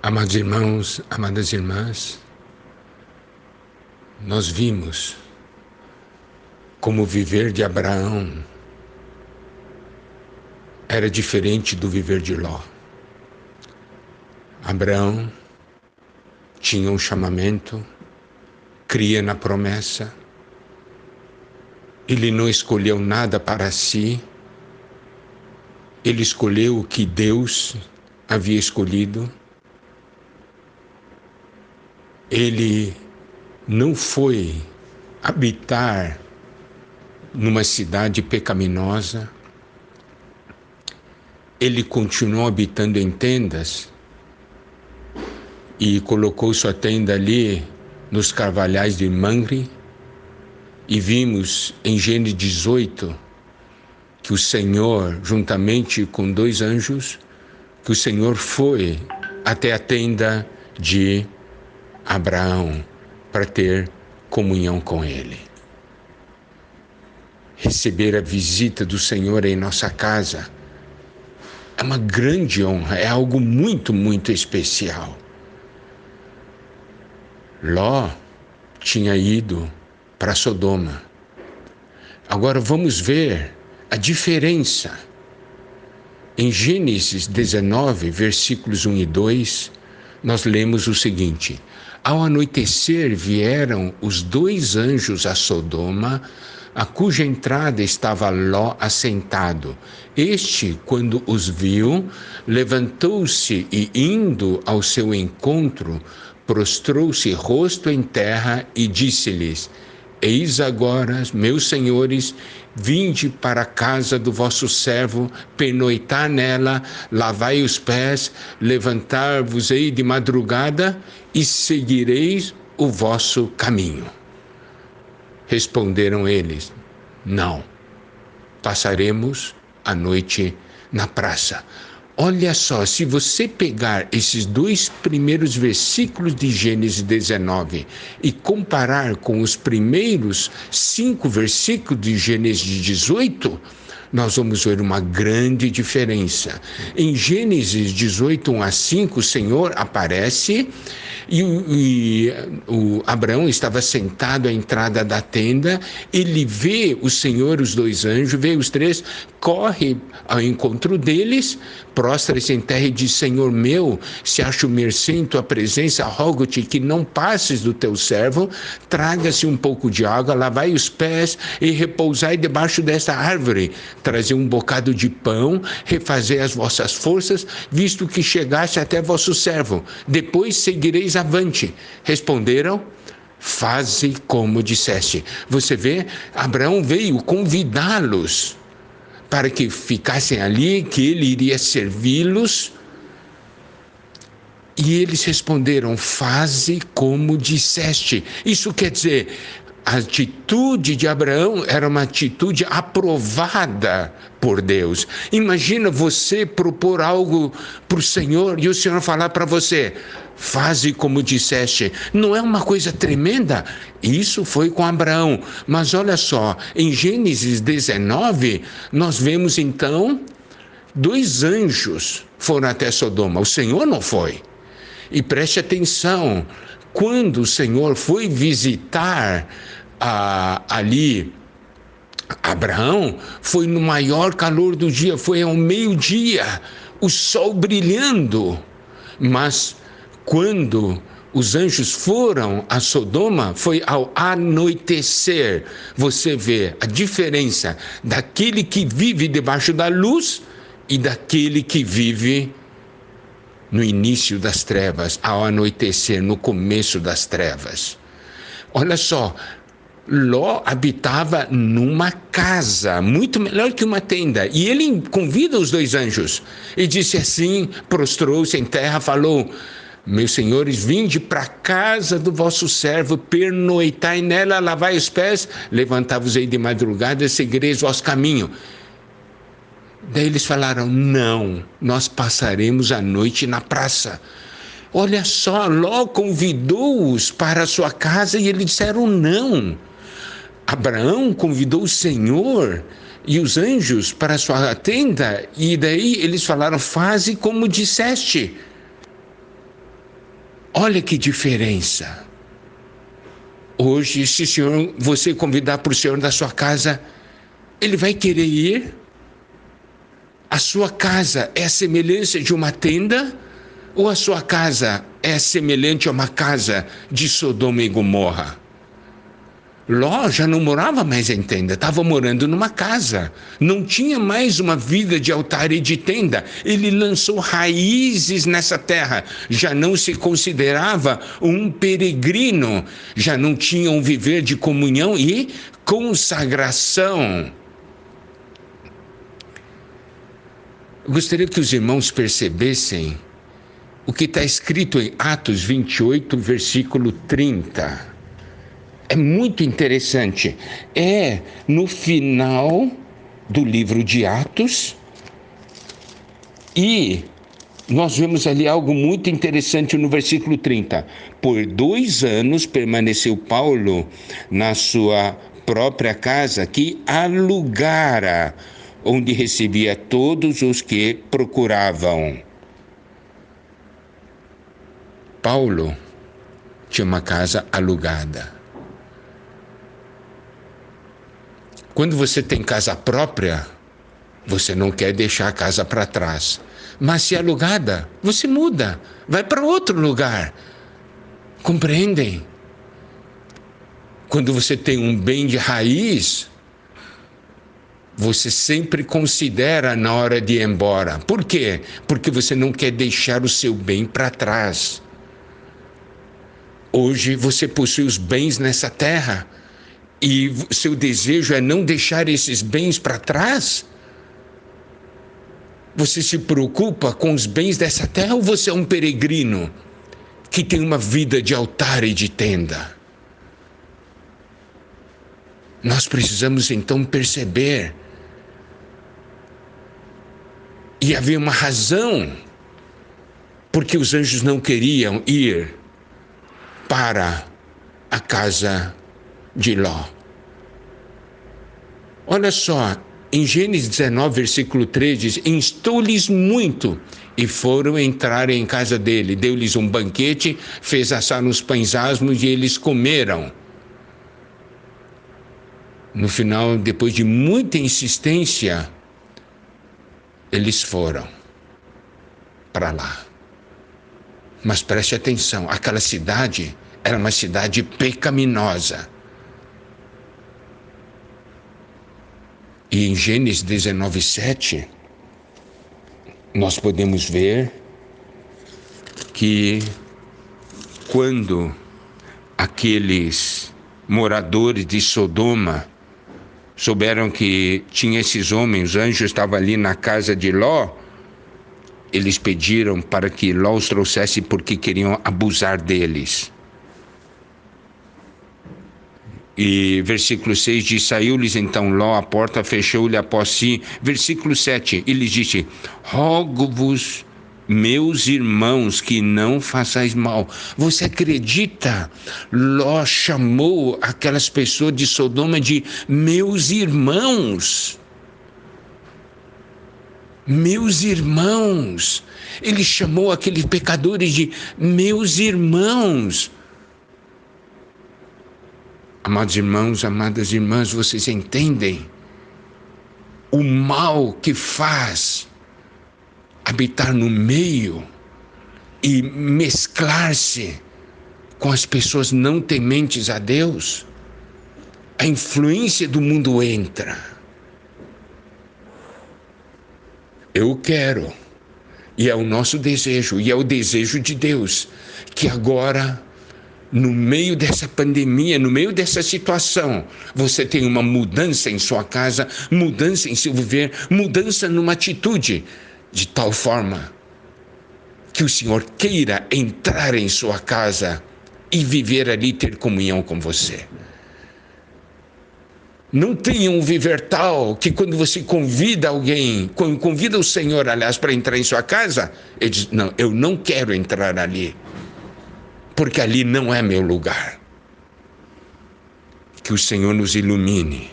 Amados irmãos, amadas irmãs, nós vimos como o viver de Abraão era diferente do viver de Ló. Abraão tinha um chamamento, cria na promessa, ele não escolheu nada para si, ele escolheu o que Deus havia escolhido. Ele não foi habitar numa cidade pecaminosa, ele continuou habitando em tendas e colocou sua tenda ali nos carvalhais de Mamre, e vimos em Gênesis 18 que o Senhor, juntamente com 2 anjos, que o Senhor foi até a tenda de Abraão para ter comunhão com ele. Receber a visita do Senhor em nossa casa é uma grande honra, é algo muito, muito especial. Ló tinha ido para Sodoma. Agora vamos ver a diferença. Em Gênesis 19, versículos 1 e 2, nós lemos o seguinte: ao anoitecer vieram os 2 anjos a Sodoma, a cuja entrada estava Ló assentado. Este, quando os viu, levantou-se e, indo ao seu encontro, prostrou-se rosto em terra e disse-lhes: eis agora, meus senhores, vinde para a casa do vosso servo, pernoitar nela, lavai os pés, levantar-vos-ei de madrugada e seguireis o vosso caminho. Responderam eles: não, passaremos a noite na praça. Olha só, se você pegar esses 2 primeiros versículos de Gênesis 19 e comparar com os primeiros 5 versículos de Gênesis 18, nós vamos ver uma grande diferença. Em Gênesis 18, 1 a 5, o Senhor aparece e o Abraão estava sentado à entrada da tenda, ele vê o Senhor, os 2 anjos, vê os 3, corre ao encontro deles, prostra-se em terra e diz: Senhor meu, se acho mercê em tua presença, rogo-te que não passes do teu servo, traga-se um pouco de água, lavai os pés e repousai debaixo desta árvore, trazei um bocado de pão, refazei as vossas forças, visto que chegaste até vosso servo, depois seguireis avante. Responderam: faze como disseste. Você vê, Abraão veio convidá-los para que ficassem ali, que ele iria servi-los. E eles responderam: faze como disseste. Isso quer dizer, a atitude de Abraão era uma atitude aprovada por Deus. Imagina você propor algo para o Senhor e o Senhor falar para você: faze como disseste. Não é uma coisa tremenda? Isso foi com Abraão. Mas olha só, em Gênesis 19, nós vemos então 2 anjos foram até Sodoma. O Senhor não foi. E preste atenção, quando o Senhor foi visitar ali Abraão, foi no maior calor do dia, foi ao meio-dia, o sol brilhando. Mas quando os anjos foram a Sodoma, foi ao anoitecer. Você vê a diferença daquele que vive debaixo da luz e daquele que vive no início das trevas, ao anoitecer, no começo das trevas. Olha só, Ló habitava numa casa, muito melhor que uma tenda, e ele convida os 2 anjos, e disse assim, prostrou-se em terra, falou: meus senhores, vinde para a casa do vosso servo, pernoitai nela, lavai os pés, levantai-vos-ei de madrugada, seguireis o vosso caminho. Daí eles falaram: não, nós passaremos a noite na praça. Olha só, Ló convidou-os para a sua casa e eles disseram não. Abraão convidou o Senhor e os anjos para a sua tenda, e daí eles falaram: faze como disseste. Olha que diferença. Hoje, se você convidar para o Senhor da sua casa, Ele vai querer ir? A sua casa é a semelhança de uma tenda? Ou a sua casa é semelhante a uma casa de Sodoma e Gomorra? Ló já não morava mais em tenda, estava morando numa casa. Não tinha mais uma vida de altar e de tenda. Ele lançou raízes nessa terra. Já não se considerava um peregrino. Já não tinha um viver de comunhão e consagração. Eu gostaria que os irmãos percebessem o que está escrito em Atos 28, versículo 30. É muito interessante. É no final do livro de Atos. E nós vemos ali algo muito interessante no versículo 30. Por 2 anos permaneceu Paulo na sua própria casa, que alugara, onde recebia todos os que procuravam. Paulo tinha uma casa alugada. Quando você tem casa própria, você não quer deixar a casa para trás. Mas se é alugada, você muda, vai para outro lugar. Compreendem? Quando você tem um bem de raiz, você sempre considera na hora de ir embora. Por quê? Porque você não quer deixar o seu bem para trás. Hoje você possui os bens nessa terra e seu desejo é não deixar esses bens para trás? Você se preocupa com os bens dessa terra ou você é um peregrino que tem uma vida de altar e de tenda? Nós precisamos então perceber. E havia uma razão porque os anjos não queriam ir para a casa de Ló. Olha só, em Gênesis 19, versículo 3 diz: instou-lhes muito e foram entrar em casa dele. Deu-lhes um banquete, fez assar uns pães asmos e eles comeram. No final, depois de muita insistência, eles foram para lá. Mas preste atenção, aquela cidade era uma cidade pecaminosa. E em Gênesis 19, 7, nós podemos ver que quando aqueles moradores de Sodoma souberam que tinha esses homens, os anjos estavam ali na casa de Ló, eles pediram para que Ló os trouxesse porque queriam abusar deles. E versículo 6 diz: saiu-lhes então Ló à porta, fechou-lhe após si. Versículo 7, e lhes disse: rogo-vos, meus irmãos, que não façais mal. Você acredita? Ló chamou aquelas pessoas de Sodoma de meus irmãos. Meus irmãos. Ele chamou aqueles pecadores de meus irmãos. Amados irmãos, amadas irmãs, vocês entendem o mal que faz habitar no meio e mesclar-se com as pessoas não tementes a Deus? A influência do mundo entra. Eu quero, e é o nosso desejo, e é o desejo de Deus, que agora, no meio dessa pandemia, no meio dessa situação, você tem uma mudança em sua casa, mudança em seu viver, mudança numa atitude, de tal forma que o Senhor queira entrar em sua casa e viver ali, ter comunhão com você. Não tenha um viver tal que quando você convida alguém, convida o Senhor, aliás, para entrar em sua casa, ele diz: não, eu não quero entrar ali, porque ali não é meu lugar. Que o Senhor nos ilumine